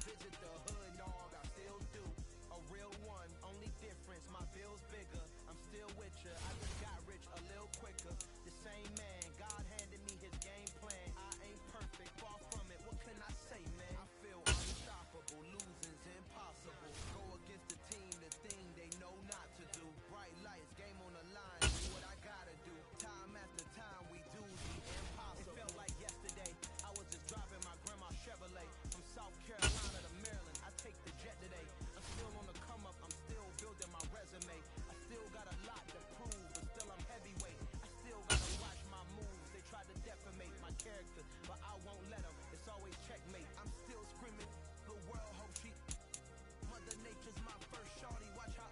visit the hood, dog, I still do. A real one, only difference, my bill's bigger. I'm still with ya, I just got rich a little quicker. The same man, God handed me his game plan. I ain't perfect, far from it, what can I say, man? I feel unstoppable, losing's impossible. Go against the team, the thing they know not to do. Bright lights, game on the line, do what I gotta do. Time after time, we do the impossible. It felt like yesterday, I was just driving my grandma's Chevrolet. From South Carolina to Maryland, I take the jet today. I'm still on the come up, I'm still building my resume. I still got a lot to prove, but still I'm heavyweight. I still gotta watch my moves, they try to defamate my character, but I won't let them, it's always checkmate. I'm still screaming, the world hope she, Mother Nature's my first shorty, watch how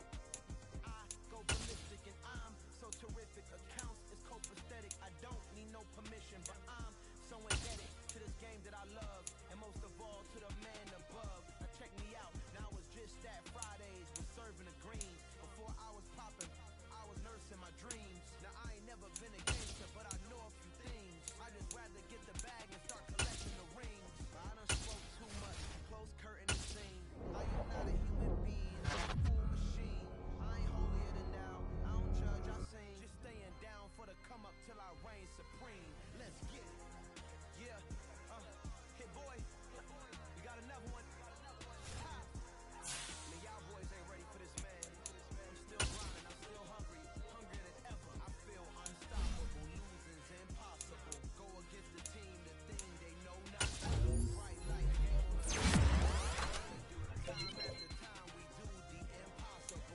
I go ballistic and I'm so terrific. Accounts is copacetic, I don't need no permission, but I'm so indebted to this game that I love, and most of all to the man above. Now check me out, now it's just that Fridays was serving the green. Before I was popping, I was nursing my dreams. Now I ain't never been a gangster, but I know a few things. I just rather get the bag and start collecting the rings. I done spoke too much, close curtain the scene. I am not a human being, I'm a full machine. I ain't holier than thou, I don't judge, I sing. Just staying down for the come up till I reign supreme. Let's get it. Yeah, hit boy, we got another one. Man, y'all boys ain't ready for this, man. I'm still grinding, I'm still hungry, hungrier than ever. I feel unstoppable, losing's impossible. Go against the team, the thing they know not to do. Bright light, game on the line. Time after time, we do the impossible.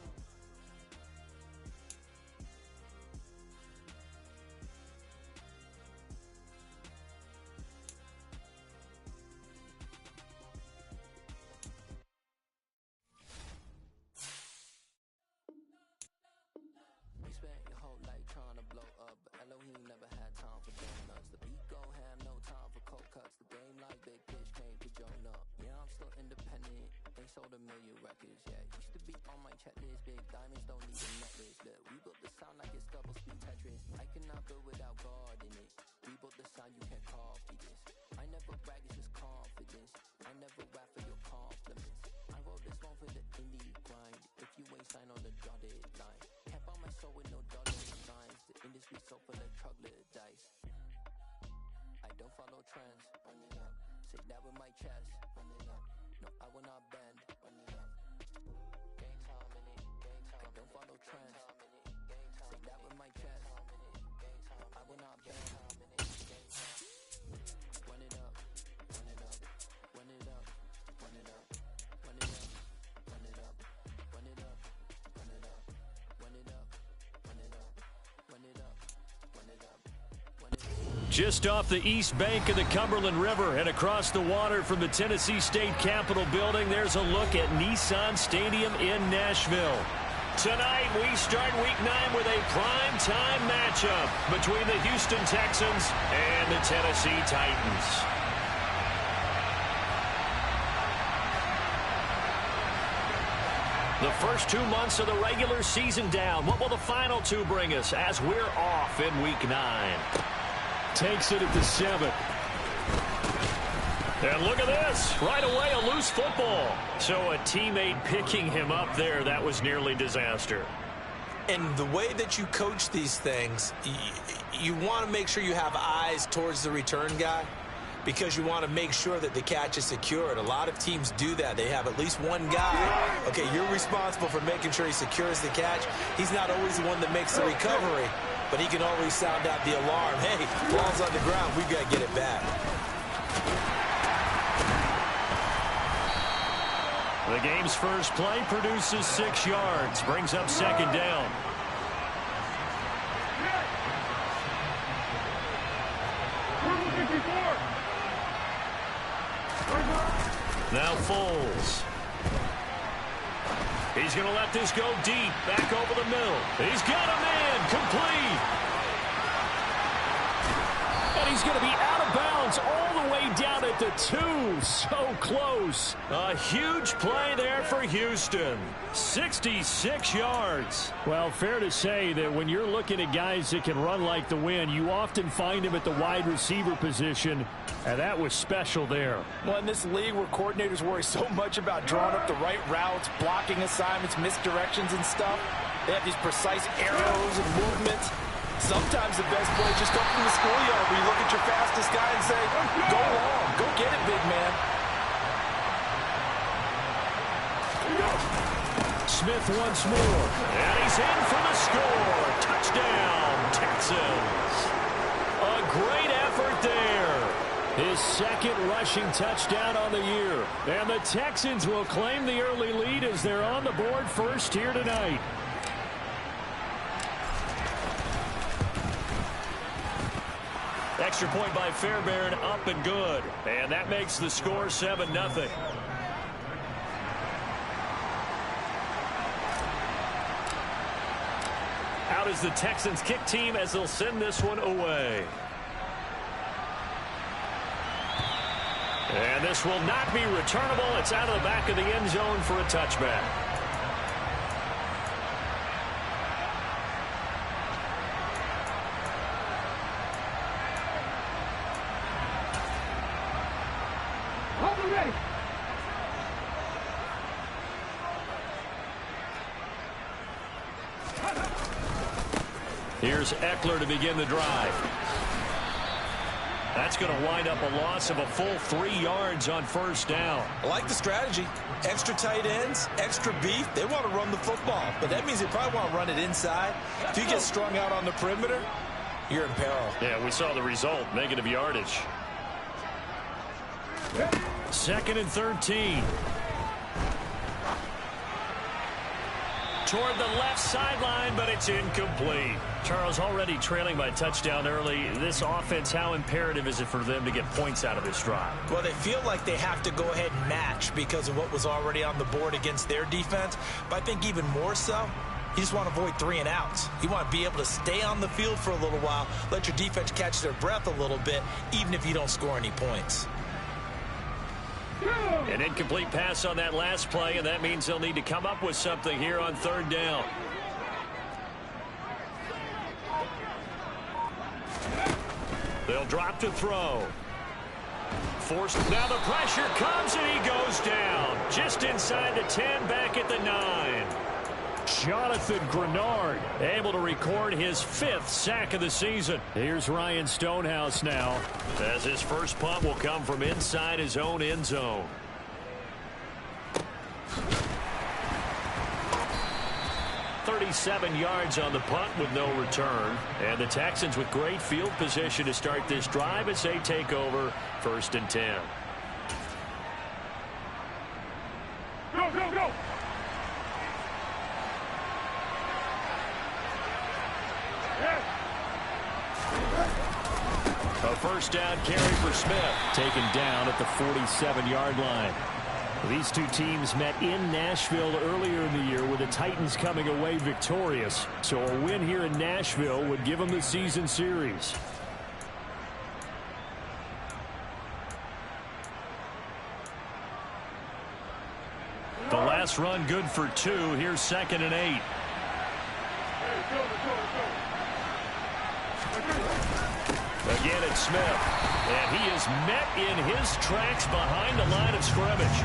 You spent your whole life trying to blow up, but Elohim never had time for donuts. The beat gon' have no time for cold cuts. The game like Big Fish came to join up. Yeah, I'm still independent. They sold 1 million records. Yeah, used to be on my checklist. Big diamonds don't need a necklace. But we built the sound like it's double speed Tetris. I cannot build without God in it. We built the sound, you can't copy this. I never brag, it's just confidence. I never rap for your compliments. I wrote this one for the indie grind. If you ain't signed on the dotted line, can't buy my soul with no dollar signs. The industry so full of troglodytes. I don't follow trends. Run it up. Say that with my chest. Run it up. No, I will not bend. Run it up. Game time in it. Game time. I don't follow trends. Say that with my chest. I will not bend. Run it up. Run it up. Run it up. Run it up. Run it up. Run it up. Run it up. Run it up. Run it up. Run it up. Run it up. Run it up. Run it up. Just off the east bank of the Cumberland River and across the water from the Tennessee State Capitol building, there's a look at Nissan Stadium in Nashville. Tonight, we start Week 9 with a prime-time matchup between the Houston Texans and the Tennessee Titans. The first 2 months of the regular season down. What will the final 2 bring us as we're off in Week 9? Takes it at the 7. And look at this. Right away, a loose football. So a teammate picking him up there, that was nearly disaster. And the way that you coach these things, you want to make sure you have eyes towards the return guy because you want to make sure that the catch is secured. A lot of teams do that. They have at least one guy. Okay, you're responsible for making sure he secures the catch. He's not always the one that makes the recovery, but he can always sound out the alarm. Hey, ball's on the ground. We've got to get it back. The game's first play produces 6 yards, brings up 2nd down. Now Foles. He's going to let this go deep, back over the middle. He's got a man, complete. And he's going to be out of bounds all the way down at the 2. So close. A huge play there for Houston. 66 yards. Well, fair to say that when you're looking at guys that can run like the wind, you often find them at the wide receiver position, and that was special there. Well, in this league where coordinators worry so much about drawing up the right routes, blocking assignments, misdirections and stuff, they have these precise arrows and movements. Sometimes the best plays just come from the schoolyard where you look at your fastest guy and say, go long, go get it, big man. Smith once more, and he's in for the score. Touchdown, Texans. A great effort there. His second rushing touchdown on the year. And the Texans will claim the early lead as they're on the board first here tonight. Extra point by Fairbairn, up and good. And that makes the score 7-0. Out is the Texans kick team as they'll send this one away. And this will not be returnable. It's out of the back of the end zone for a touchback. Here's Eckler to begin the drive. That's going to wind up a loss of a full 3 yards on first down. I like the strategy. Extra tight ends, extra beef. They want to run the football, but that means they probably want to run it inside. If you get strung out on the perimeter, you're in peril. Yeah, we saw the result, negative yardage. 2nd and 13. Toward the left sideline, but it's incomplete. Charles, already trailing by touchdown early. This offense, how imperative is it for them to get points out of this drive? Well, they feel like they have to go ahead and match because of what was already on the board against their defense. But I think even more so, you just want to avoid 3 and outs. You want to be able to stay on the field for a little while, let your defense catch their breath a little bit, even if you don't score any points. An incomplete pass on that last play, and that means they'll need to come up with something here on 3rd down. They'll drop to throw. Forced. Now the pressure comes, and he goes down. Just inside the 10, back at the 9. Jonathan Grenard able to record his 5th sack of the season. Here's Ryan Stonehouse now, as his first punt will come from inside his own end zone. "37 yards on the punt with no return. And the Texans with great field position to start this drive as they take over 1st and 10. Go, go, go! A first down carry for Smith, taken down at the 47-yard line. These two teams met in Nashville earlier in the year with the Titans coming away victorious. So a win here in Nashville would give them the season series. The last run good for 2. Here's 2nd and 8. Again, it's Smith, and he is met in his tracks behind the line of scrimmage.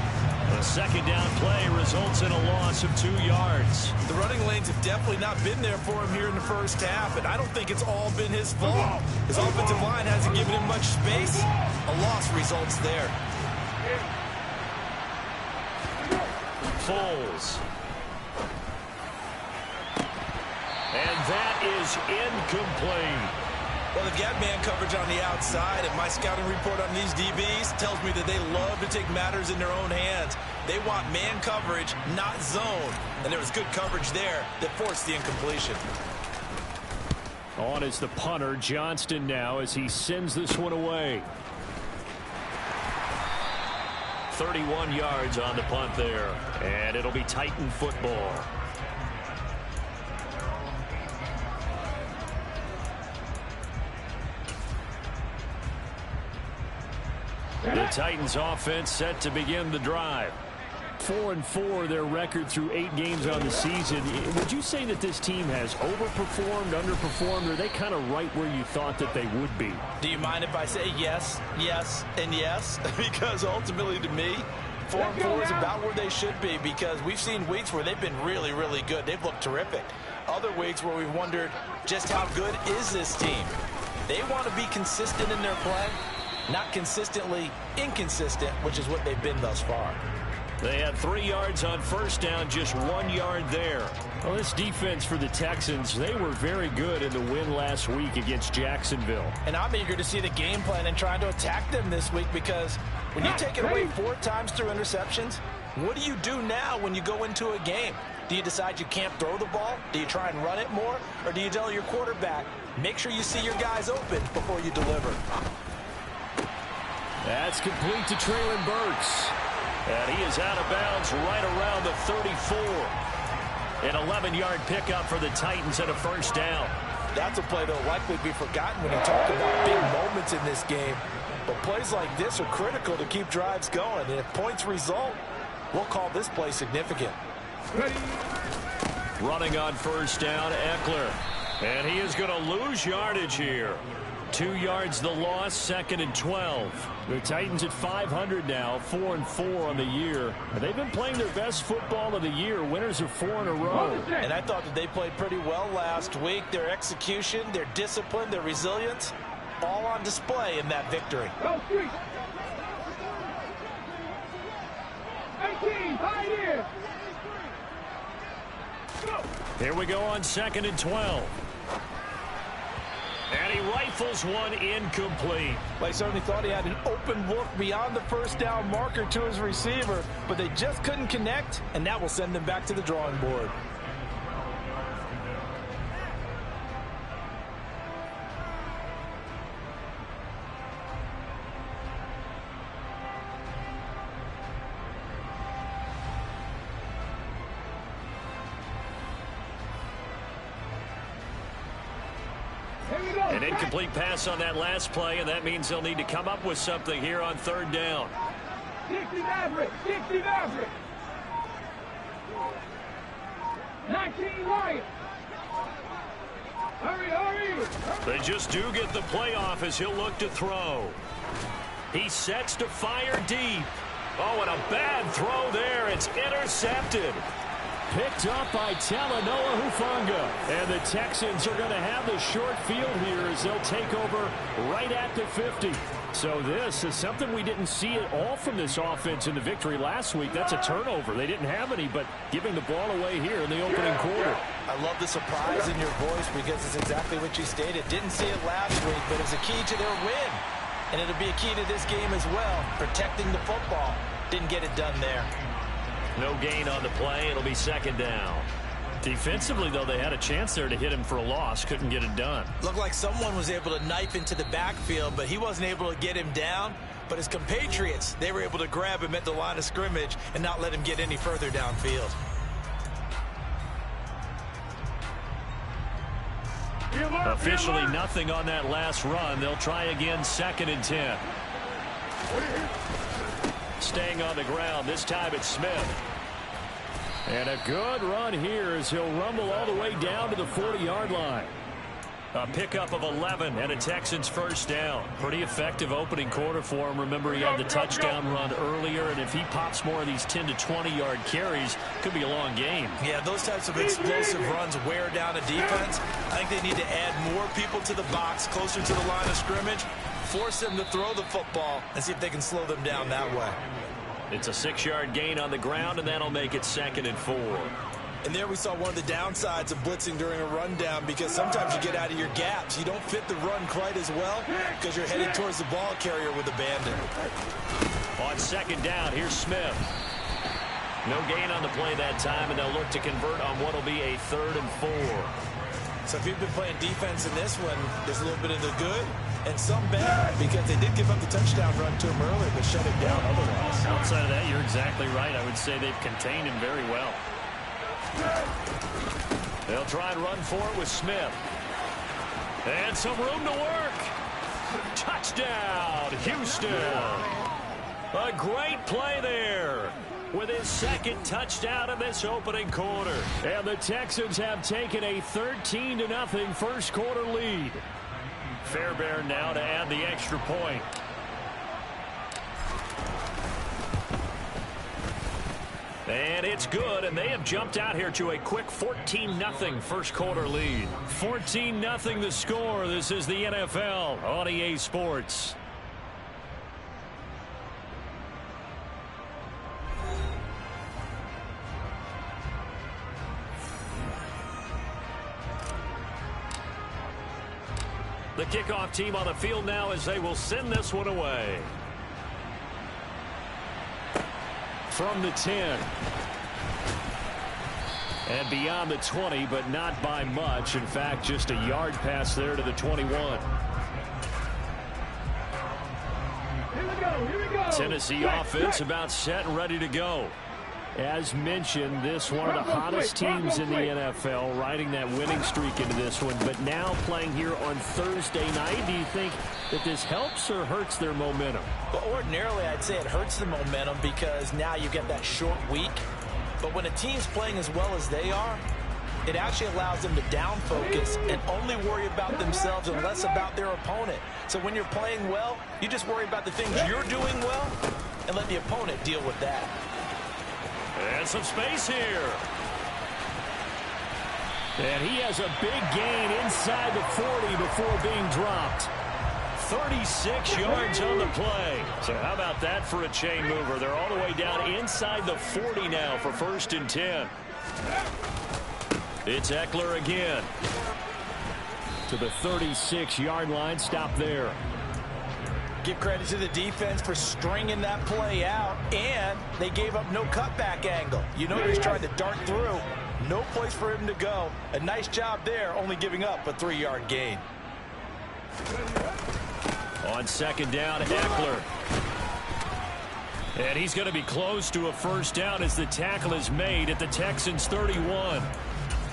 A 2nd down play results in a loss of 2 yards. The running lanes have definitely not been there for him here in the first half, and I don't think it's all been his fault. His offensive line hasn't given him much space. A loss results there. Foles. And that is incomplete. Well, they've got man coverage on the outside, and my scouting report on these DBs tells me that they love to take matters in their own hands. They want man coverage, not zone. And there was good coverage there that forced the incompletion. On is the punter, Johnston, now as he sends this one away. 31 yards on the punt there, and it'll be Titan football. The Titans offense set to begin the drive. 4-4 their record through 8 games on the season. Would you say that this team has overperformed, underperformed, or are they kind of right where you thought that they would be? Do you mind if I say yes, yes, and yes? Because ultimately to me, 4-4 is about where they should be, because we've seen weeks where they've been really, really good. They've looked terrific. Other weeks where we've wondered just how good is this team. They want to be consistent in their play, not consistently inconsistent, which is what they've been thus far. They had 3 yards on first down, just 1 yard there. Well, this defense for the Texans, they were very good in the win last week against Jacksonville. And I'm eager to see the game plan and trying to attack them this week, because when you take it away 4 times through interceptions, what do you do now when you go into a game? Do you decide you can't throw the ball? Do you try and run it more? Or do you tell your quarterback, make sure you see your guys open before you deliver? That's complete to Traylon Burks. And he is out of bounds right around the 34. An 11-yard pickup for the Titans and a first down. That's a play that will likely be forgotten when you talk about big moments in this game. But plays like this are critical to keep drives going. And if points result, we'll call this play significant. Running on first down, Eckler. And he is going to lose yardage here. 2 yards the loss, 2nd and 12. The Titans at 500 now, 4-4 on the year. They've been playing their best football of the year. Winners of 4 in a row. And I thought that they played pretty well last week. Their execution, their discipline, their resilience, all on display in that victory. 18, high here. Here we go on 2nd and 12. And he rifles one incomplete. Well, he certainly thought he had an open look beyond the first down marker to his receiver, but they just couldn't connect, and that will send them back to the drawing board. An incomplete pass on that last play, and that means they'll need to come up with something here on 3rd down. 60 Maverick, 60 Maverick. 19 Lions. Hurry, hurry. They just do get the play off as he'll look to throw. He sets to fire deep. Oh, and a bad throw there. It's intercepted. Picked up by Talanoa Hufanga. And the Texans are going to have the short field here as they'll take over right at the 50. So this is something we didn't see at all from this offense in the victory last week. That's a turnover. They didn't have any, but giving the ball away here in the opening quarter. I love the surprise in your voice, because it's exactly what you stated. Didn't see it last week, but it's a key to their win. And it'll be a key to this game as well, protecting the football. Didn't get it done there. No gain on the play. It'll be 2nd down. Defensively, though, they had a chance there to hit him for a loss. Couldn't get it done. Looked like someone was able to knife into the backfield, but he wasn't able to get him down. But his compatriots, they were able to grab him at the line of scrimmage and not let him get any further downfield. Officially nothing on that last run. They'll try again, 2nd and 10. Staying on the ground. This time it's Smith. And a good run here as he'll rumble all the way down to the 40-yard line. A pickup of 11 and a Texans first down. Pretty effective opening quarter for him. Remember, he had the touchdown run earlier, and if he pops more of these 10 to 20-yard carries, could be a long game. Yeah, those types of explosive runs wear down a defense. I think they need to add more people to the box, closer to the line of scrimmage, force them to throw the football, and see if they can slow them down that way. It's a 6-yard gain on the ground, and that'll make it 2nd and 4. And there we saw one of the downsides of blitzing during a rundown, because sometimes you get out of your gaps. You don't fit the run quite as well because you're headed towards the ball carrier with abandon. On 2nd down, here's Smith. No gain on the play that time, and they'll look to convert on what will be a 3rd and 4. So if you've been playing defense in this one, there's a little bit of the good and some bad, because they did give up the touchdown run to him earlier, but shut him down otherwise. Outside of that, you're exactly right. I would say they've contained him very well. They'll try and run for it with Smith. And some room to work. Touchdown, Houston. A great play there with his second touchdown in this opening quarter. And the Texans have taken a 13-0 first quarter lead. Fairbairn now to add the extra point. And it's good, and they have jumped out here to a quick 14-0 first quarter lead. 14-0 the score. This is the NFL on EA Sports. The kickoff team on the field now as they will send this one away. From the 10. And beyond the 20, but not by much. In fact, just a yard pass there to the 21. Here we go. Tennessee offense about set and ready to go. As mentioned, this one of the hottest teams in the NFL, riding that winning streak into this one, but now playing here on Thursday night. Do you think that this helps or hurts their momentum? Well, ordinarily, I'd say it hurts the momentum because now you get that short week. But when a team's playing as well as they are, it actually allows them to down focus and only worry about themselves and less about their opponent. So when you're playing well, you just worry about the things you're doing well and let the opponent deal with that. And some space here. And he has a big gain inside the 40 before being dropped. 36 yards on the play. So how about that for a chain mover? They're all the way down inside the 40 now for 1st and 10. It's Eckler again. To the 36-yard line. Stop there. Give credit to the defense for stringing that play out, and they gave up no cutback angle. You know he's trying to dart through. No place for him to go. A nice job there, only giving up a 3-yard gain. On 2nd down, Eckler. And he's going to be close to a 1st down as the tackle is made at the Texans' 31.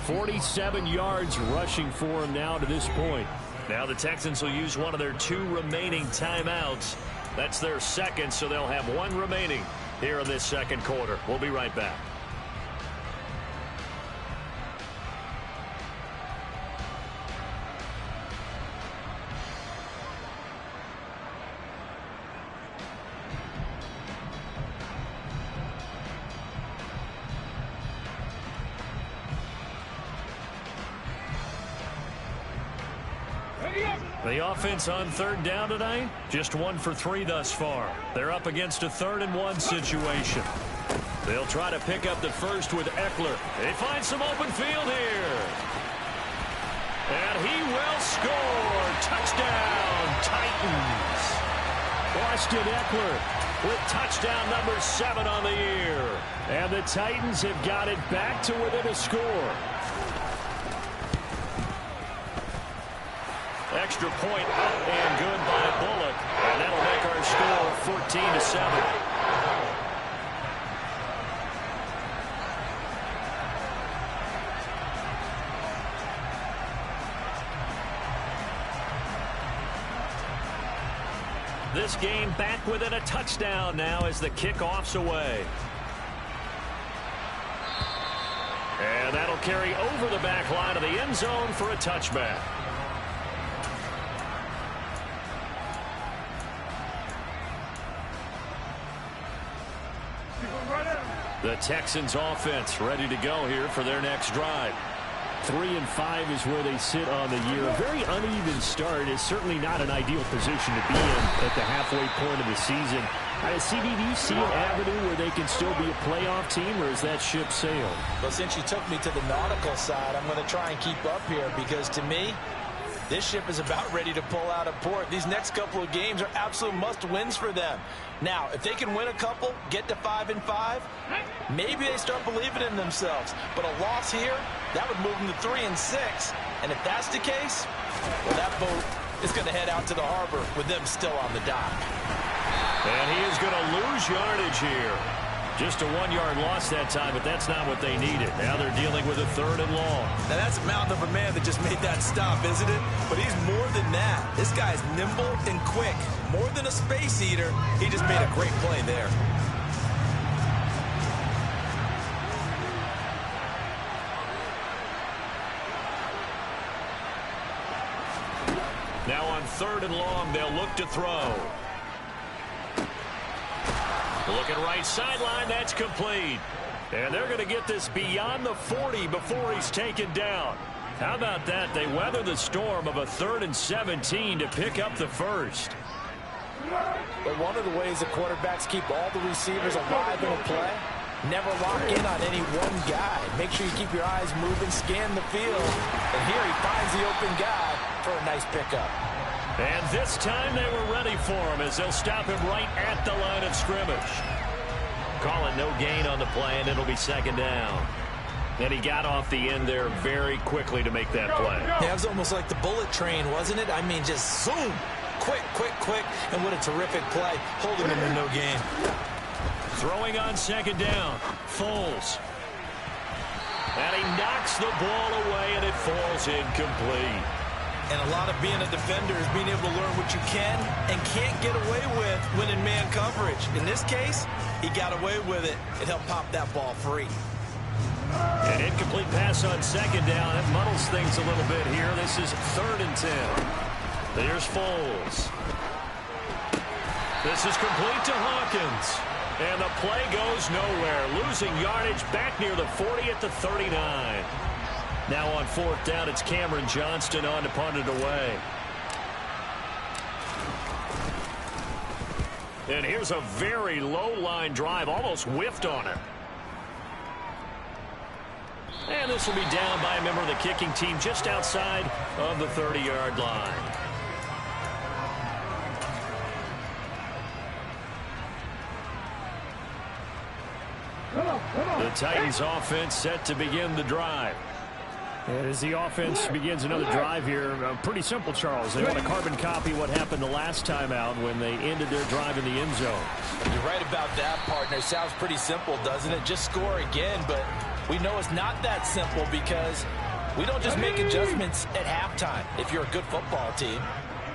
47 yards rushing for him now to this point. Now the Texans will use one of their 2 remaining timeouts. That's their second, so they'll have 1 remaining here in this 2nd quarter. We'll be right back. The offense on 3rd down tonight, just 1 for 3 thus far. They're up against a 3rd and 1 situation. They'll try to pick up the first with Eckler. They find some open field here. And he will score. Touchdown, Titans. Austin Eckler with touchdown number 7 on the year. And the Titans have got it back to within a score. Extra point up and good by Bullock. And that'll make our score 14-7. This game back within a touchdown now as the kickoff's away. And that'll carry over the back line of the end zone for a touchback. The Texans offense ready to go here for their next drive. 3-5 is where they sit on the year. A very uneven start is certainly not an ideal position to be in at the halfway point of the season. CD, do you see an avenue where they can still be a playoff team, or is that ship sailed? Well, since you took me to the nautical side, I'm going to try and keep up here because to me, this ship is about ready to pull out of port. These next couple of games are absolute must-wins for them. Now, if they can win a couple, get to 5-5, maybe they start believing in themselves. But a loss here, that would move them to 3-6. And if that's the case, well, that boat is going to head out to the harbor with them still on the dock. And he is going to lose yardage here. Just a 1-yard loss that time, but that's not what they needed. Now they're dealing with a 3rd and long. Now that's a mountain of a man that just made that stop, isn't it? But he's more than that. This guy's nimble and quick. More than a space eater, he just made a great play there. Now on 3rd and long, they'll look to throw. Looking right sideline, that's complete. And they're going to get this beyond the 40 before he's taken down. How about that? They weather the storm of a 3rd and 17 to pick up the first. But one of the ways the quarterbacks keep all the receivers alive in a play, never lock in on any one guy. Make sure you keep your eyes moving, scan the field. And here he finds the open guy for a nice pickup. And this time they were ready for him as they'll stop him right at the line of scrimmage. Call it no gain on the play, and it'll be 2nd down. And he got off the end there very quickly to make that play. Yeah, it was almost like the bullet train, wasn't it? I mean, just zoom. Quick, quick, quick. And what a terrific play, holding him to no gain. Throwing on 2nd down, Foles. And he knocks the ball away, and it falls incomplete. And a lot of being a defender is being able to learn what you can and can't get away with when in man coverage. In this case, he got away with it and helped pop that ball free. An incomplete pass on 2nd down. It muddles things a little bit here. This is 3rd and 10. There's Foles. This is complete to Hawkins. And the play goes nowhere. Losing yardage back near the 40 at the 39. Now on 4th down, it's Cameron Johnston on to punt it away. And here's a very low-line drive, almost whiffed on it. And this will be down by a member of the kicking team just outside of the 30-yard line. The Titans offense set to begin the drive. And as the offense begins another drive here, pretty simple, Charles. They want to carbon copy what happened the last time out when they ended their drive in the end zone. You're right about that, partner. Sounds pretty simple, doesn't it? Just score again, but we know it's not that simple because we don't just make adjustments at halftime if you're a good football team.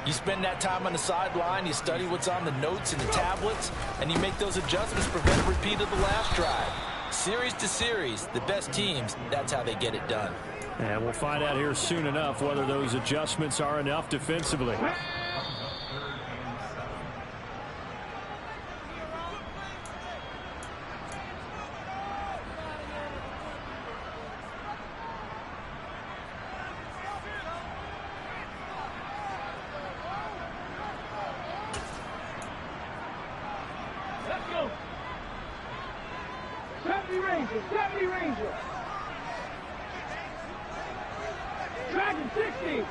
You spend that time on the sideline, you study what's on the notes and the tablets, and you make those adjustments to prevent a repeat of the last drive. Series to series, the best teams, that's how they get it done. And we'll find out here soon enough whether those adjustments are enough defensively. Let's go. 70 Rangers, 70 Rangers. Dragon 60.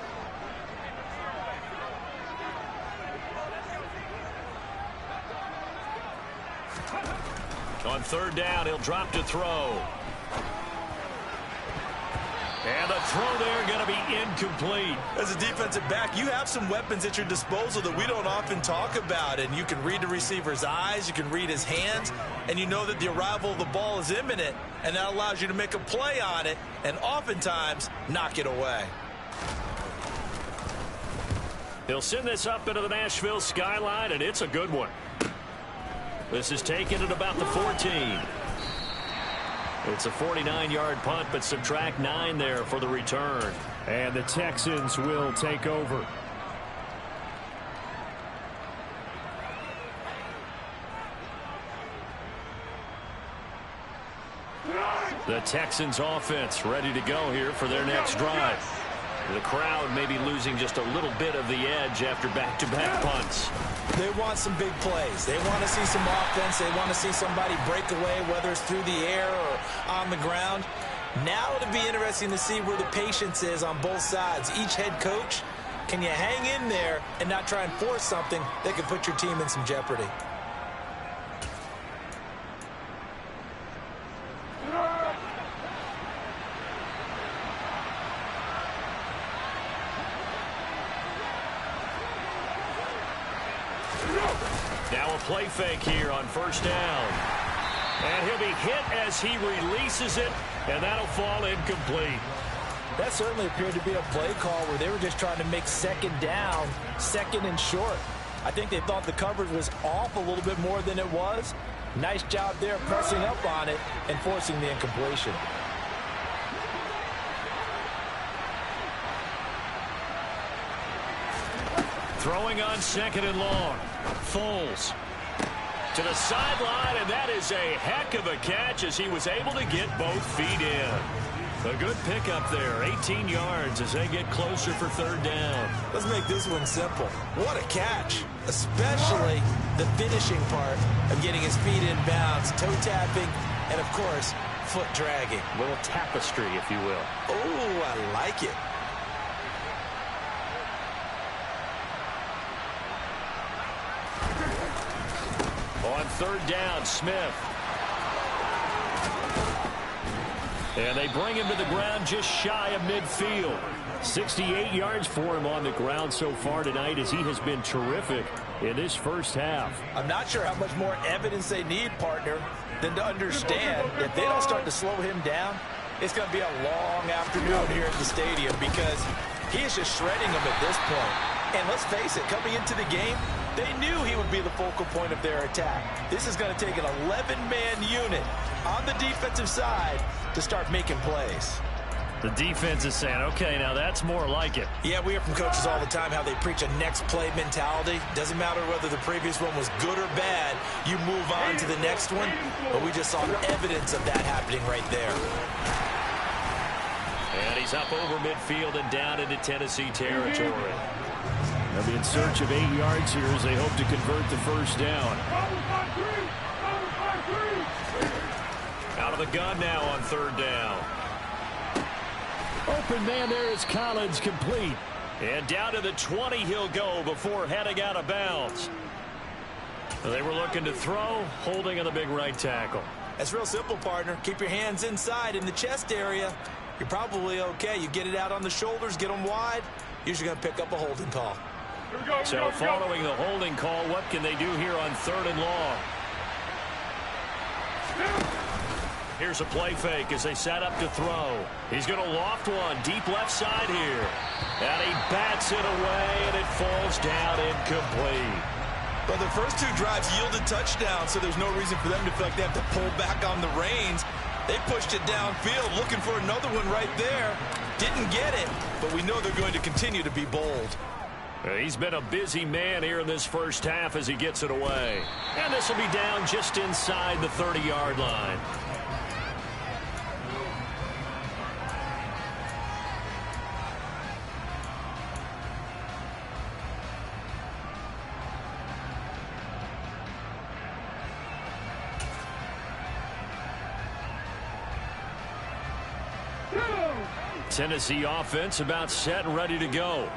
On 3rd down, he'll drop to throw. And the throw there going to be incomplete. As a defensive back, you have some weapons at your disposal that we don't often talk about. And you can read the receiver's eyes, you can read his hands, and you know that the arrival of the ball is imminent. And that allows you to make a play on it and oftentimes knock it away. He'll send this up into the Nashville skyline, and it's a good one. This is taken at about the 14. It's a 49-yard punt, but subtract 9 there for the return. And the Texans will take over. The Texans offense ready to go here for their next drive. The crowd may be losing just a little bit of the edge after back-to-back punts. They want some big plays. They want to see some offense. They want to see somebody break away, whether it's through the air or on the ground. Now it'll be interesting to see where the patience is on both sides. Each head coach, can you hang in there and not try and force something that could put your team in some jeopardy? Now a play fake here on 1st down. And he'll be hit as he releases it, and that'll fall incomplete. That certainly appeared to be a play call where they were just trying to make second down, second and short. I think they thought the coverage was off a little bit more than it was. Nice job there pressing up on it and forcing the incompletion. Throwing on second and long. Foles to the sideline, and that is a heck of a catch as he was able to get both feet in. A good pickup there, 18 yards as they get closer for third down. Let's make this one simple. What a catch, especially the finishing part of getting his feet in bounds, toe tapping, and of course, foot dragging. A little tapestry, if you will. Oh, I like it. On third down, Smith. And they bring him to the ground just shy of midfield. 68 yards for him on the ground so far tonight as he has been terrific in this first half. I'm not sure how much more evidence they need, partner, than to understand if they don't start to slow him down, it's going to be a long afternoon here at the stadium because he is just shredding them at this point. And let's face it, coming into the game, they knew he would be the focal point of their attack. This is going to take an 11-man unit on the defensive side to start making plays. The defense is saying, okay, now that's more like it. Yeah, we hear from coaches all the time how they preach a next play mentality. Doesn't matter whether the previous one was good or bad. You move on to the next one. But we just saw evidence of that happening right there. And he's up over midfield and down into Tennessee territory. They'll be in search of 8 yards here as they hope to convert the first down. Out of the gun now on third down. Open man there is Collins, complete. And down to the 20 he'll go before heading out of bounds. They were looking to throw, holding on the big right tackle. That's real simple, partner. Keep your hands inside in the chest area. You're probably okay. You get it out on the shoulders, get them wide. Usually going to pick up a holding call. So following the holding call, what can they do here on third and long? Here's a play fake as they set up to throw. He's going to loft one deep left side here. And he bats it away, and it falls down incomplete. But the first two drives yielded touchdowns, so there's no reason for them to feel like they have to pull back on the reins. They pushed it downfield, looking for another one right there. Didn't get it, but we know they're going to continue to be bold. He's been a busy man here in this first half as he gets it away. And this will be down just inside the 30-yard line. Tennessee offense about set and ready to go.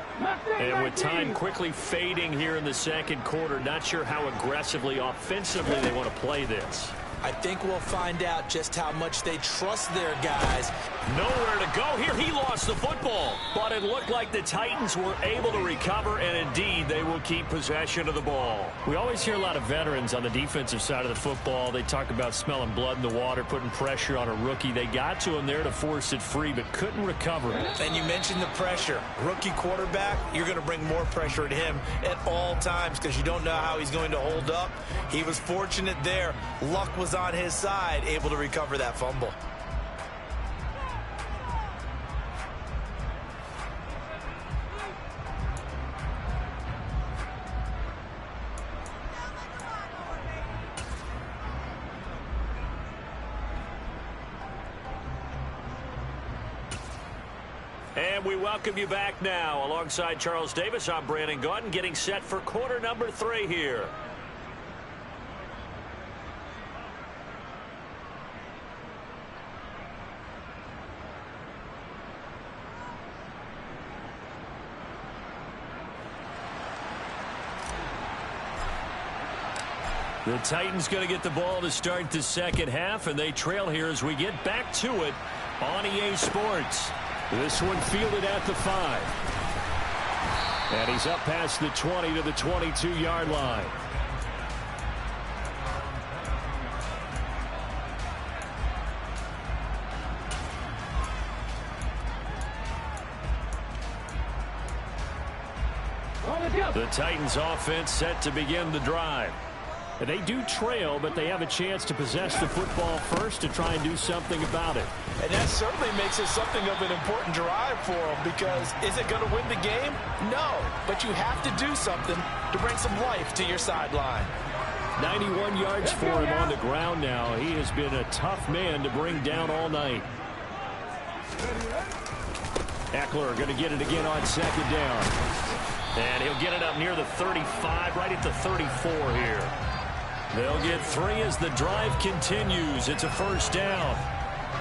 And with time quickly fading here in the second quarter, not sure how aggressively, offensively they want to play this. I think we'll find out just how much they trust their guys. Nowhere to go here. He lost the football. But it looked like the Titans were able to recover, and indeed they will keep possession of the ball. We always hear a lot of veterans on the defensive side of the football. They talk about smelling blood in the water, putting pressure on a rookie. They got to him there to force it free, but couldn't recover it. And you mentioned the pressure. Rookie quarterback, you're going to bring more pressure at him at all times because you don't know how he's going to hold up. He was fortunate there. Luck was on his side, able to recover that fumble. And we welcome you back now. Alongside Charles Davis, I'm Brandon Gaudin, getting set for quarter number 3 here. The Titans going to get the ball to start the second half, and they trail here as we get back to it on EA Sports. This one fielded at the 5. And he's up past the 20 to the 22-yard line. The Titans offense set to begin the drive. They do trail, but they have a chance to possess the football first to try and do something about it. And that certainly makes it something of an important drive for them, because is it going to win the game? No, but you have to do something to bring some life to your sideline. 91 yards for him on the ground now. He has been a tough man to bring down all night. Eckler going to get it again on second down. And he'll get it up near the 35, right at the 34 here. They'll get 3 as the drive continues. It's a first down.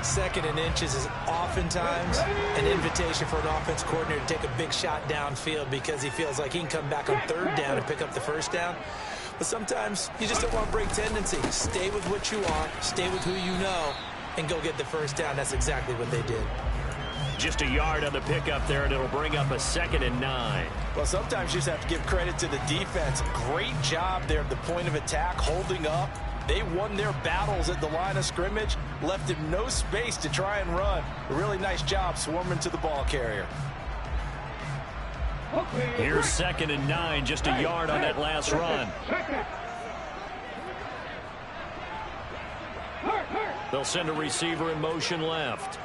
2nd and inches is oftentimes an invitation for an offense coordinator to take a big shot downfield because he feels like he can come back on 3rd down and pick up the first down. But sometimes you just don't want to break tendency. Stay with what you are, stay with who you know, and go get the first down. That's exactly what they did. Just a yard on the pickup there, and it'll bring up a 2nd and 9. Well, sometimes you just have to give credit to the defense. Great job there at the point of attack, holding up. They won their battles at the line of scrimmage, left him no space to try and run. A really nice job swarming to the ball carrier. Here's 2nd and 9, just a yard on that last run. They'll send a receiver in motion left.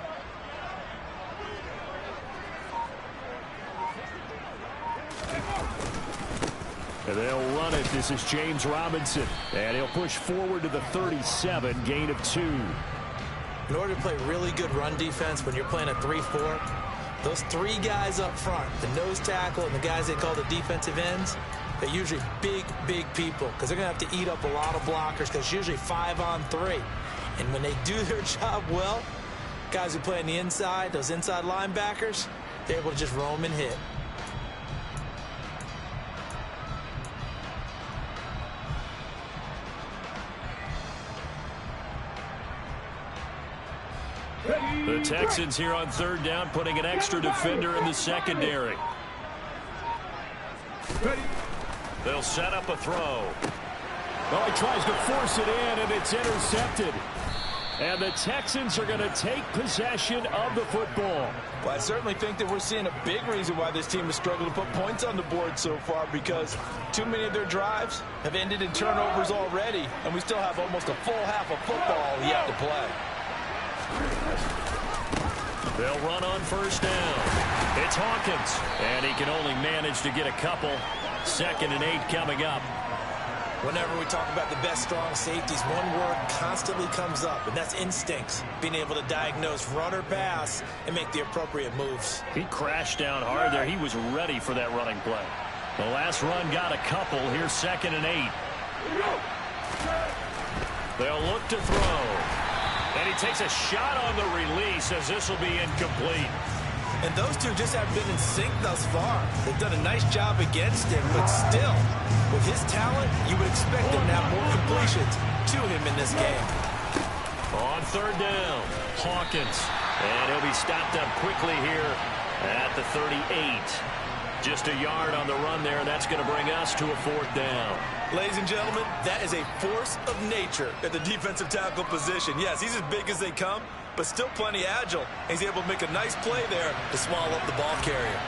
And they'll run it. This is James Robinson. And he'll push forward to the 37, gain of 2. In order to play really good run defense when you're playing a 3-4, those 3 guys up front, the nose tackle and the guys they call the defensive ends, they're usually big, big people because they're going to have to eat up a lot of blockers because it's usually 5 on 3. And when they do their job well, guys who play on the inside, those inside linebackers, they're able to just roam and hit. The Texans here on 3rd down, putting an extra defender in the secondary. They'll set up a throw. Well, he tries to force it in, and it's intercepted. And the Texans are going to take possession of the football. Well, I certainly think that we're seeing a big reason why this team has struggled to put points on the board so far, because too many of their drives have ended in turnovers already, and we still have almost a full half of football yet to play. They'll run on 1st down. It's Hawkins, and he can only manage to get a couple. 2nd and 8 coming up. Whenever we talk about the best strong safeties, one word constantly comes up, and that's instincts. Being able to diagnose run or pass and make the appropriate moves. He crashed down hard there. He was ready for that running play. The last run got a couple. Here's 2nd and 8. They'll look to throw. And he takes a shot on the release as this will be incomplete. And those two just haven't been in sync thus far. They've done a nice job against him, but still, with his talent, you would expect him to have more completions to him in this game. On 3rd down, Hawkins. And he'll be stopped up quickly here at the 38. Just a yard on the run there. That's going to bring us to a 4th down. Ladies and gentlemen, that is a force of nature at the defensive tackle position. Yes, he's as big as they come, but still plenty agile. He's able to make a nice play there to swallow up the ball carrier.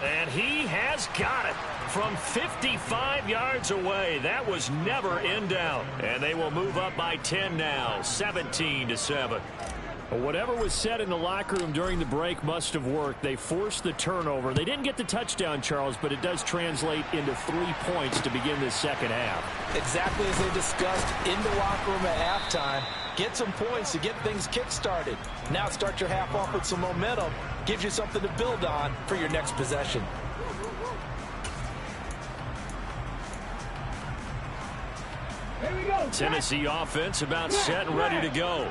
And he has got it from 55 yards away. That was never in doubt. And they will move up by 10 now, 17-7. Whatever was said in the locker room during the break must have worked. They forced the turnover. They didn't get the touchdown, Charles, but it does translate into 3 points to begin this 2nd half. Exactly as they discussed in the locker room at halftime. Get some points to get things kick-started. Now start your half off with some momentum. Gives you something to build on for your next possession. Tennessee offense about set and ready to go.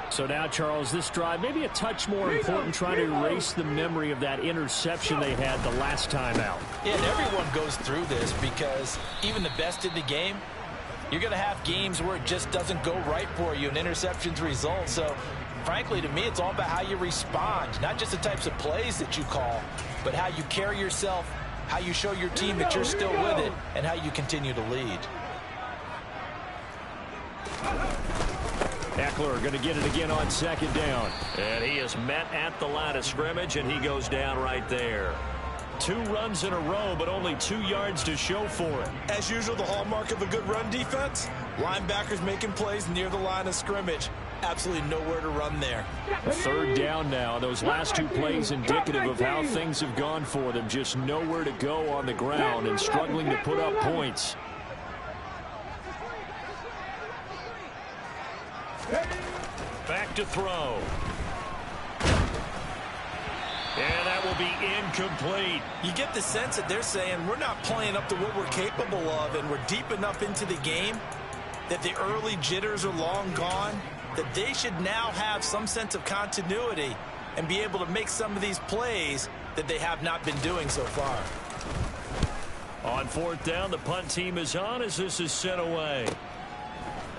So now, Charles, this drive maybe a touch more important, trying to erase the memory of that interception they had the last time out. Yeah, and everyone goes through this because even the best in the game, you're going to have games where it just doesn't go right for you and interceptions result. So, frankly, to me, it's all about how you respond, not just the types of plays that you call, but how you carry yourself, how you show your team that you're still with it, and how you continue to lead. Eckler going to get it again on second down. And he is met at the line of scrimmage, and he goes down right there. 2 runs in a row, but only 2 yards to show for it. As usual, the hallmark of a good run defense, linebackers making plays near the line of scrimmage. Absolutely nowhere to run there. 3rd down now. Those last 2 plays indicative of how things have gone for them. Just nowhere to go on the ground and struggling to put up points. Back to throw. And that will be incomplete. You get the sense that they're saying we're not playing up to what we're capable of, and we're deep enough into the game that the early jitters are long gone, that they should now have some sense of continuity and be able to make some of these plays that they have not been doing so far. On 4th down, the punt team is on as this is sent away.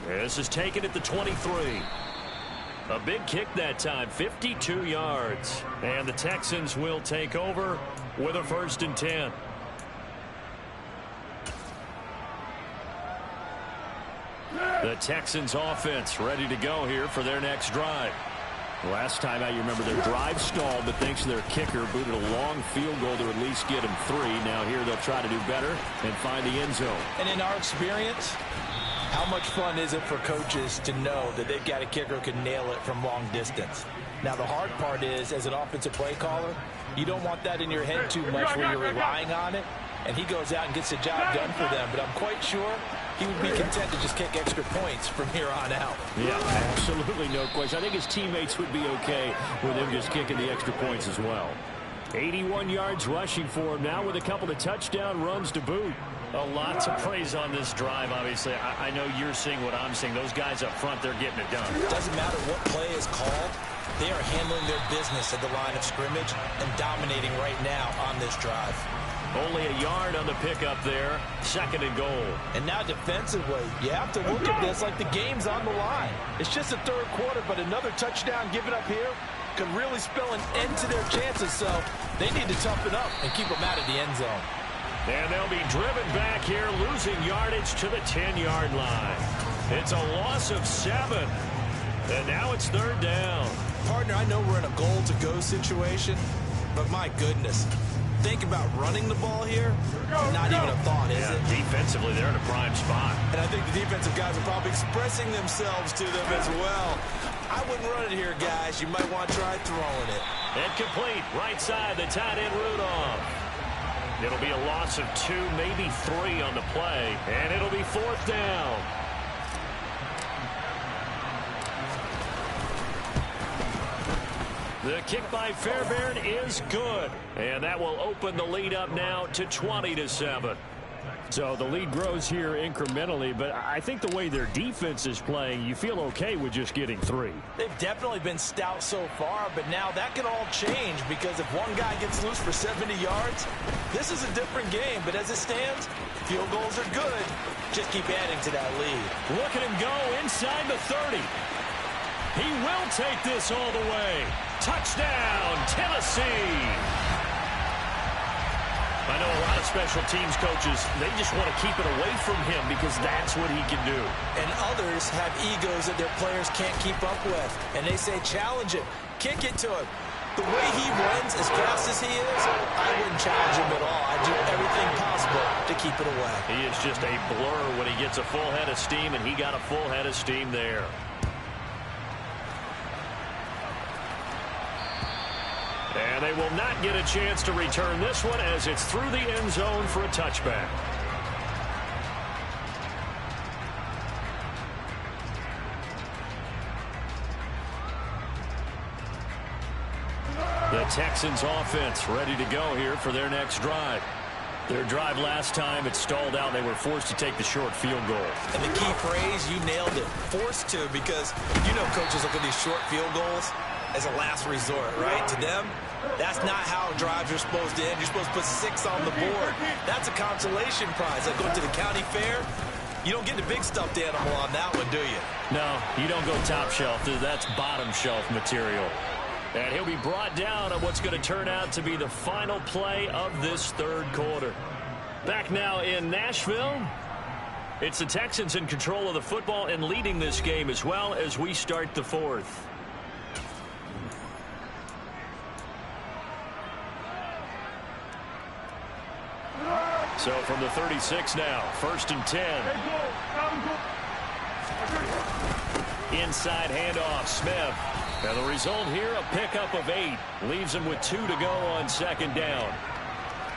This is taken at the 23. A big kick that time, 52 yards. And the Texans will take over with a 1st and 10. The Texans offense ready to go here for their next drive. Last time out, you remember their drive stalled, but thanks to their kicker, booted a long field goal to at least get them 3. Now here they'll try to do better and find the end zone. And in our experience, how much fun is it for coaches to know that they've got a kicker who can nail it from long distance? Now, the hard part is, as an offensive play caller, you don't want that in your head too much where you're relying on it, and he goes out and gets the job done for them. But I'm quite sure he would be content to just kick extra points from here on out. Yeah, absolutely no question. I think his teammates would be okay with him just kicking the extra points as well. 81 yards rushing for him now with a couple of touchdown runs to boot. A lot to praise on this drive, obviously. I know you're seeing what I'm seeing. Those guys up front, they're getting it done. It doesn't matter what play is called. They are handling their business at the line of scrimmage and dominating right now on this drive. Only a yard on the pickup there. 2nd and goal. And now defensively, you have to look at this like the game's on the line. It's just the 3rd quarter, but another touchdown given up here could really spell an end to their chances. So they need to toughen up and keep them out of the end zone. And they'll be driven back here, losing yardage to the 10-yard line. It's a loss of 7. And now it's 3rd down. Partner, I know we're in a goal-to-go situation, but my goodness. Think about running the ball here. Not even a thought, is it? Defensively, they're in a prime spot. And I think the defensive guys are probably expressing themselves to them as well. I wouldn't run it here, guys. You might want to try throwing it. And complete, right side, the tight end Rudolph. It'll be a loss of 2, maybe 3 on the play. And it'll be 4th down. The kick by Fairbairn is good. And that will open the lead up now to 20-7. So the lead grows here incrementally, but I think the way their defense is playing, you feel okay with just getting 3. They've definitely been stout so far, but now that can all change because if one guy gets loose for 70 yards, this is a different game. But as it stands, field goals are good. Just keep adding to that lead. Look at him go inside the 30. He will take this all the way. Touchdown, Tennessee. I know a lot of special teams coaches, they just want to keep it away from him because that's what he can do. And others have egos that their players can't keep up with. And they say, challenge him, kick it to him. The way he runs as fast as he is, I wouldn't challenge him at all. I'd do everything possible to keep it away. He is just a blur when he gets a full head of steam, and he got a full head of steam there. And they will not get a chance to return this one as it's through the end zone for a touchback. The Texans offense ready to go here for their next drive. Their drive last time, it stalled out. They were forced to take the short field goal. And the key phrase, you nailed it, forced to, because you know coaches look at these short field goals as a last resort, right? To them, that's not how drives are supposed to end. You're supposed to put 6 on the board. That's a consolation prize. Like going to the county fair, you don't get the big stuffed animal on that one, do you? No, you don't go top shelf. That's bottom shelf material. And he'll be brought down on what's going to turn out to be the final play of this third quarter. Back now in Nashville, It's the Texans in control of the football and leading this game as well as we start the fourth. So from the 36 now, 1st and 10. Inside handoff, Smith. And the result here, a pickup of 8. Leaves him with 2 to go on 2nd down.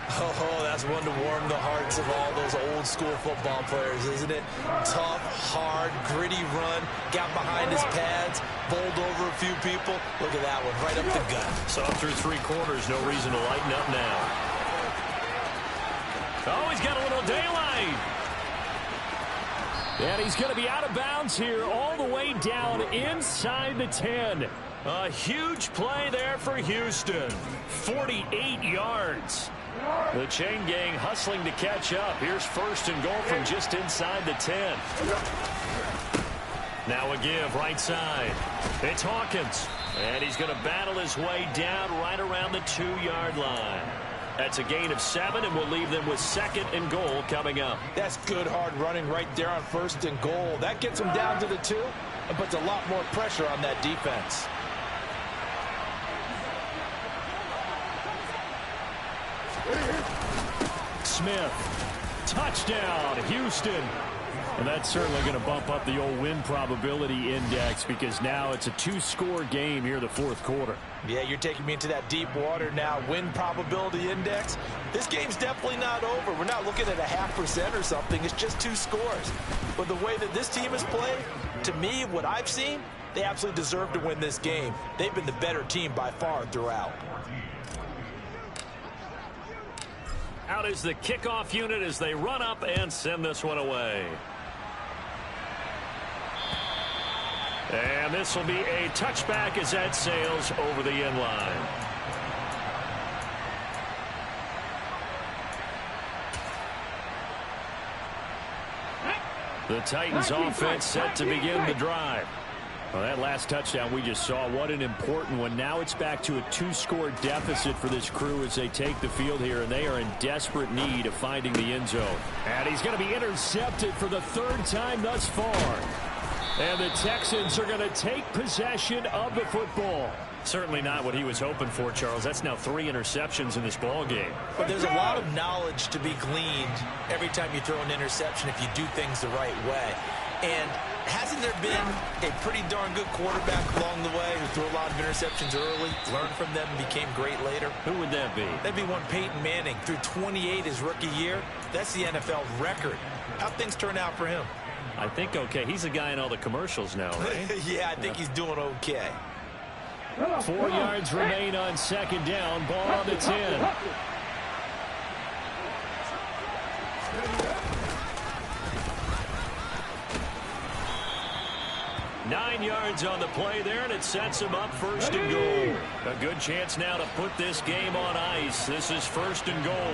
Oh, that's one to warm the hearts of all those old school football players, isn't it? Tough, hard, gritty run. Got behind his pads, bowled over a few people. Look at that one, right up the gut. So through 3 quarters, no reason to lighten up now. Oh, he's got a little daylight. And he's going to be out of bounds here all the way down inside the 10. A huge play there for Houston. 48 yards. The chain gang hustling to catch up. Here's 1st and goal from just inside the 10. Now a give right side. It's Hawkins. And he's going to battle his way down right around the 2-yard line. That's a gain of 7, and we'll leave them with 2nd and goal coming up. That's good hard running right there on 1st and goal. That gets them down to the 2 and puts a lot more pressure on that defense. Smith. Touchdown, Houston. And that's certainly going to bump up the old win probability index because now it's a 2-score game here in the 4th quarter. Yeah, you're taking me into that deep water now. Win probability index. This game's definitely not over. We're not looking at a 0.5% or something. It's just 2 scores. But the way that this team has played, to me, what I've seen, they absolutely deserve to win this game. They've been the better team by far throughout. Out is the kickoff unit as they run up and send this one away. And this will be a touchback as that sails over the end line. The Titans offense set to begin the drive. Well, that last touchdown we just saw, what an important one. Now it's back to a 2-score deficit for this crew as they take the field here, and they are in desperate need of finding the end zone. And he's going to be intercepted for the 3rd time thus far. And the Texans are going to take possession of the football. Certainly not what he was hoping for, Charles. That's now 3 interceptions in this ball game. But there's a lot of knowledge to be gleaned every time you throw an interception if you do things the right way. And hasn't there been a pretty darn good quarterback along the way who threw a lot of interceptions early, learned from them, and became great later? Who would that be? That'd be one Peyton Manning. Threw 28 his rookie year. That's the NFL record. How'd things turn out for him? I think okay. He's the guy in all the commercials now, right? Yeah, I think he's doing okay. 4 yards remain on 2nd down. Ball on the 10. Nine yards on the play there, and it sets him up 1st and goal. A good chance now to put this game on ice. This is 1st and goal.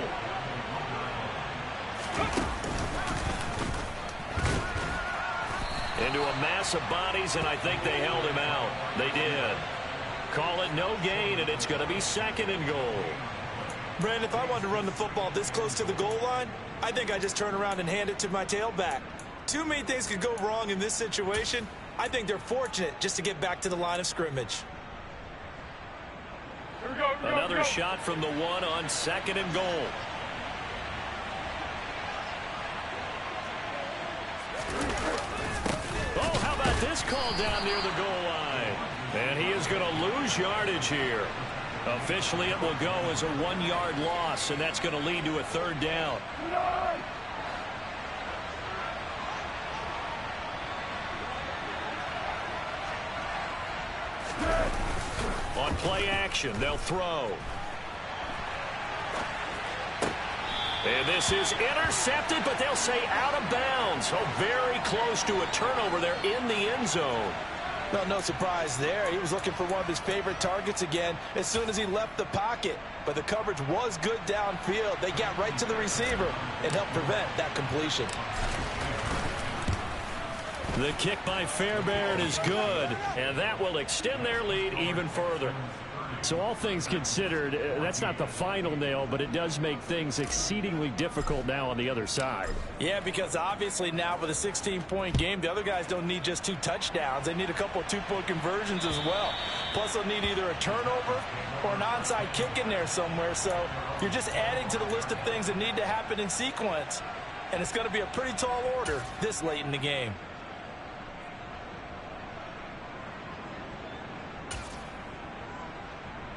Into a mass of bodies, and I think they held him out. They did. Call it no gain, and it's going to be 2nd and goal. Brandon, if I wanted to run the football this close to the goal line, I think I just turn around and hand it to my tailback. Too many things could go wrong in this situation. I think they're fortunate just to get back to the line of scrimmage. Another shot from the 1 on 2nd and goal. Oh, how about this call down near the goal line? And he is going to lose yardage here. Officially, it will go as a 1-yard loss, and that's going to lead to a 3rd down. On play action, they'll throw. And this is intercepted, but they'll say out of bounds. So very close to a turnover there in the end zone. Well, no surprise there. He was looking for one of his favorite targets again as soon as he left the pocket. But the coverage was good downfield. They got right to the receiver and helped prevent that completion. The kick by Fairbairn is good, and that will extend their lead even further. So all things considered, that's not the final nail, but it does make things exceedingly difficult now on the other side. Yeah, because obviously now with a 16-point game, the other guys don't need just 2 touchdowns. They need a couple of 2-point conversions as well. Plus, they'll need either a turnover or an onside kick in there somewhere. So you're just adding to the list of things that need to happen in sequence. And it's going to be a pretty tall order this late in the game.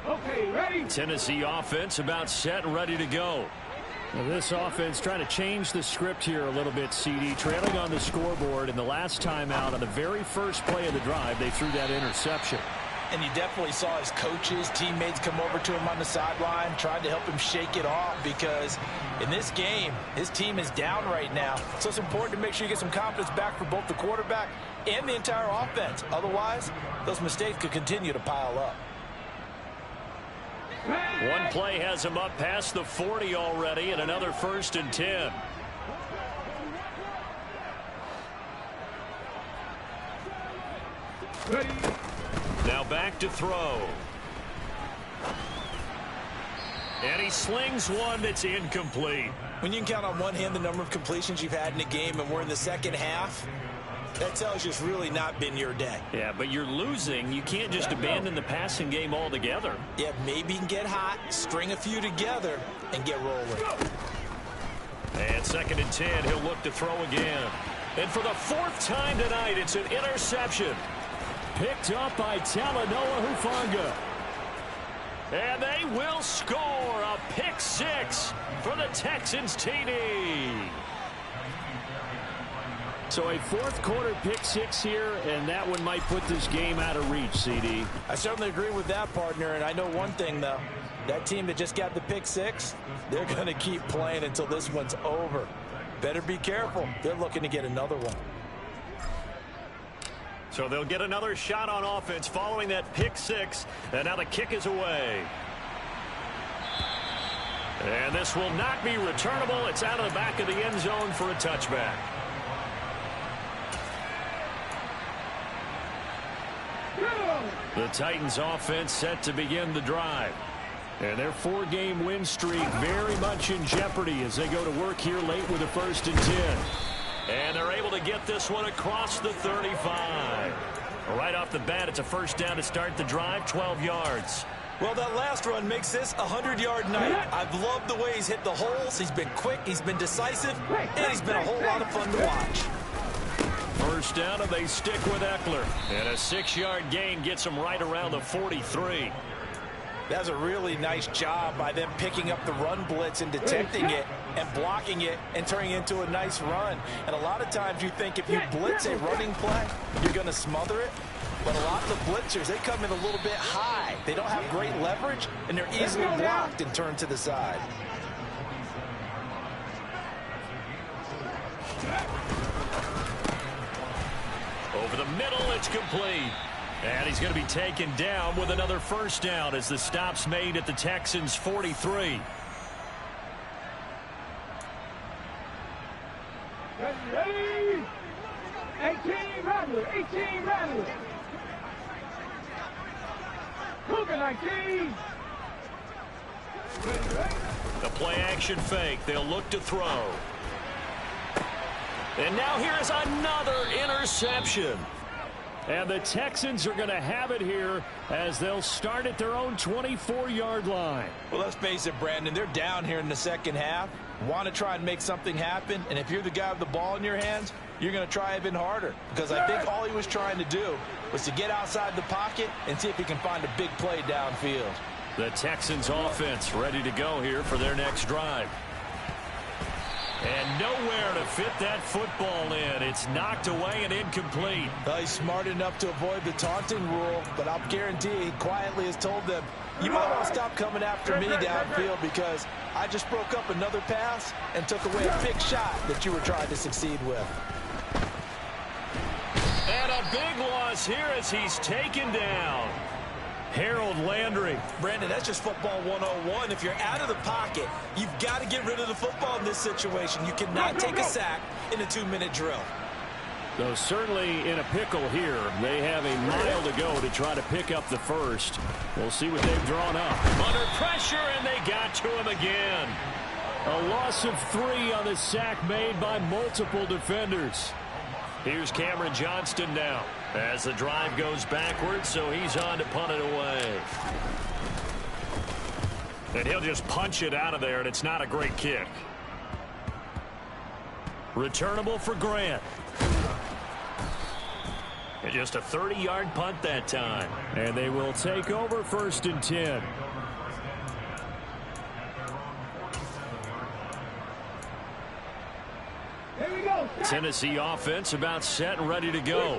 Okay, ready? Tennessee offense about set and ready to go. Now this offense trying to change the script here a little bit, CD. Trailing on the scoreboard, and the last time out on the very first play of the drive, they threw that interception. And you definitely saw his coaches, teammates come over to him on the sideline, tried to help him shake it off because in this game, his team is down right now. So it's important to make sure you get some confidence back for both the quarterback and the entire offense. Otherwise, those mistakes could continue to pile up. One play has him up past the 40 already, and another 1st and 10. Ready? Now back to throw. And he slings one that's incomplete. When you can count on one hand the number of completions you've had in a game and we're in the second half, that tells you it's really not been your day. Yeah, but you're losing. You can't just abandon the passing game altogether. Yeah, maybe you can get hot, string a few together, and get rolling. And 2nd and 10, he'll look to throw again. And for the 4th time tonight, it's an interception. Picked up by Talanoa Hufanga. And they will score a pick 6 for the Texans TD. So a 4th quarter pick 6 here, and that one might put this game out of reach, CD. I certainly agree with that, partner, and I know one thing, though. That team that just got the pick 6, they're going to keep playing until this one's over. Better be careful. They're looking to get another one. So they'll get another shot on offense following that pick 6, and now the kick is away. And this will not be returnable. It's out of the back of the end zone for a touchback. The Titans offense set to begin the drive. And their 4-game win streak very much in jeopardy as they go to work here late with a 1st and 10. And they're able to get this one across the 35. Right off the bat, it's a 1st down to start the drive, 12 yards. Well, that last run makes this a 100-yard night. I've loved the way he's hit the holes. He's been quick, he's been decisive, and he's been a whole lot of fun to watch. 1st down, and they stick with Eckler. And a 6-yard gain gets him right around the 43. That's a really nice job by them picking up the run blitz and detecting it and blocking it and turning it into a nice run. And a lot of times you think if you blitz a running play, you're going to smother it. But a lot of the blitzers, they come in a little bit high. They don't have great leverage, and they're easily blocked and turned to the side. Over the middle, it's complete. And he's going to be taken down with another 1st down as the stop's made at the Texans' 43. Ready? 18 Rattler, 18 Rattler. Cougar 19. The play action fake. They'll look to throw. And now here's another interception. And the Texans are going to have it here as they'll start at their own 24-yard line. Well, let's face it, Brandon, they're down here in the second half. Want to try and make something happen, and if you're the guy with the ball in your hands, you're going to try even harder because I think all he was trying to do was to get outside the pocket and see if he can find a big play downfield. The Texans offense ready to go here for their next drive. And nowhere to fit that football in. It's knocked away and incomplete. He's smart enough to avoid the taunting rule, but I'll guarantee he quietly has told them, you might want to stop coming after me downfield because I just broke up another pass and took away a big shot that you were trying to succeed with. And a big loss here as he's taken down. Harold Landry. Brandon, that's just football 101. If you're out of the pocket, you've got to get rid of the football in this situation. You cannot take a sack in a 2-minute drill. Though certainly in a pickle here. They have a mile to go to try to pick up the first. We'll see what they've drawn up. Under pressure, and they got to him again. A loss of 3 on the sack made by multiple defenders. Here's Cameron Johnston now as the drive goes backwards, so he's on to punt it away. And he'll just punch it out of there, and it's not a great kick. Returnable for Grant. And just a 30-yard punt that time. And they will take over 1st and 10. Tennessee offense about set and ready to go.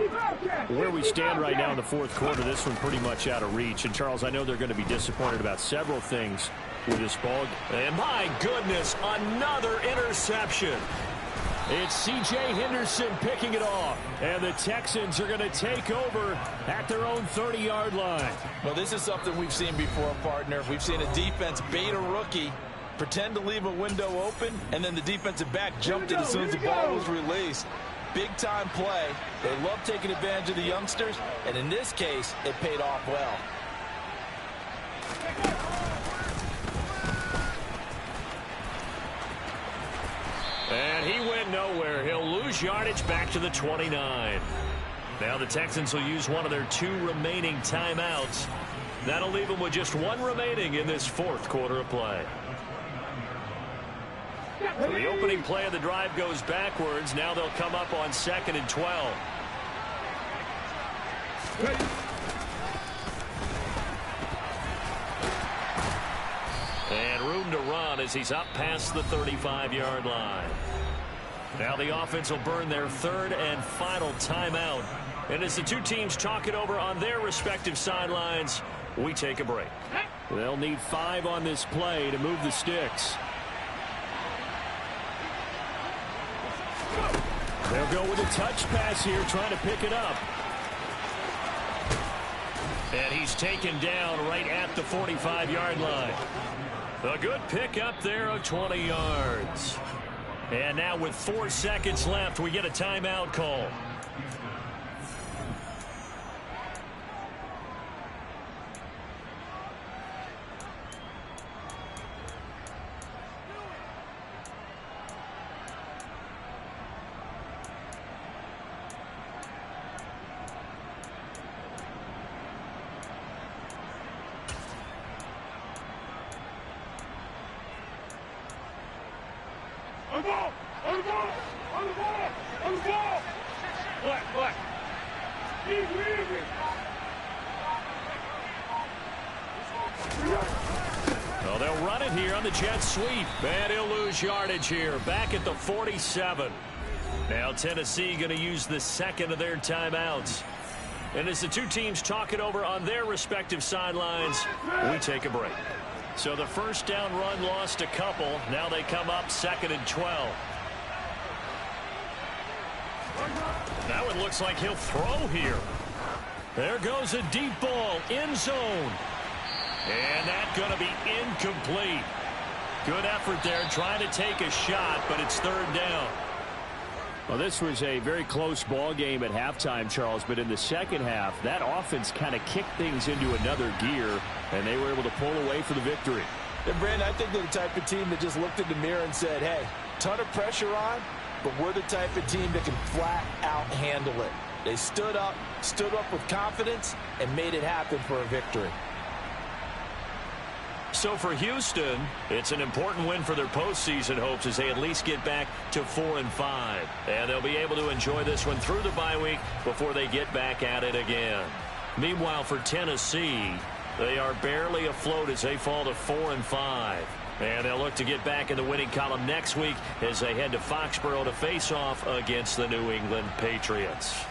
Where we stand right now in the 4th quarter, this one pretty much out of reach. And, Charles, I know they're going to be disappointed about several things with this ball. And, my goodness, another interception. It's C.J. Henderson picking it off. And the Texans are going to take over at their own 30-yard line. Well, this is something we've seen before, partner. We've seen a defense bait a rookie, pretend to leave a window open, and then the defensive back jumped it as soon as the ball was released. Big-time play. They love taking advantage of the youngsters, and in this case, it paid off well. And he went nowhere. He'll lose yardage back to the 29. Now the Texans will use one of their 2 remaining timeouts. That'll leave them with just 1 remaining in this 4th quarter of play. So the opening play of the drive goes backwards. Now they'll come up on 2nd and 12. And room to run as he's up past the 35-yard line. Now the offense will burn their 3rd and final timeout. And as the 2 teams talk it over on their respective sidelines, we take a break. They'll need 5 on this play to move the sticks. They'll go with a touch pass here, trying to pick it up. And he's taken down right at the 45-yard line. A good pick up there of 20 yards. And now with 4 seconds left, we get a timeout call. On the ball! On the ball! On the ball! On the ball! What? Easy! Well, they'll run it here on the jet sweep. And he'll lose yardage here. Back at the 47. Now Tennessee going to use the 2nd of their timeouts. And as the 2 teams talk it over on their respective sidelines, we take a break. So the 1st down run lost a couple. Now they come up 2nd and 12. Now it looks like he'll throw here. There goes a deep ball, end zone. And that's going to be incomplete. Good effort there trying to take a shot, but it's 3rd down. Well, this was a very close ball game at halftime, Charles, but in the second half, that offense kind of kicked things into another gear, and they were able to pull away for the victory. And, Brandon, I think they're the type of team that just looked in the mirror and said, hey, ton of pressure on, but we're the type of team that can flat out handle it. They stood up with confidence, and made it happen for a victory. So for Houston, it's an important win for their postseason hopes as they at least get back to 4-5. And they'll be able to enjoy this one through the bye week before they get back at it again. Meanwhile, for Tennessee, they are barely afloat as they fall to 4-5. And they'll look to get back in the winning column next week as they head to Foxborough to face off against the New England Patriots.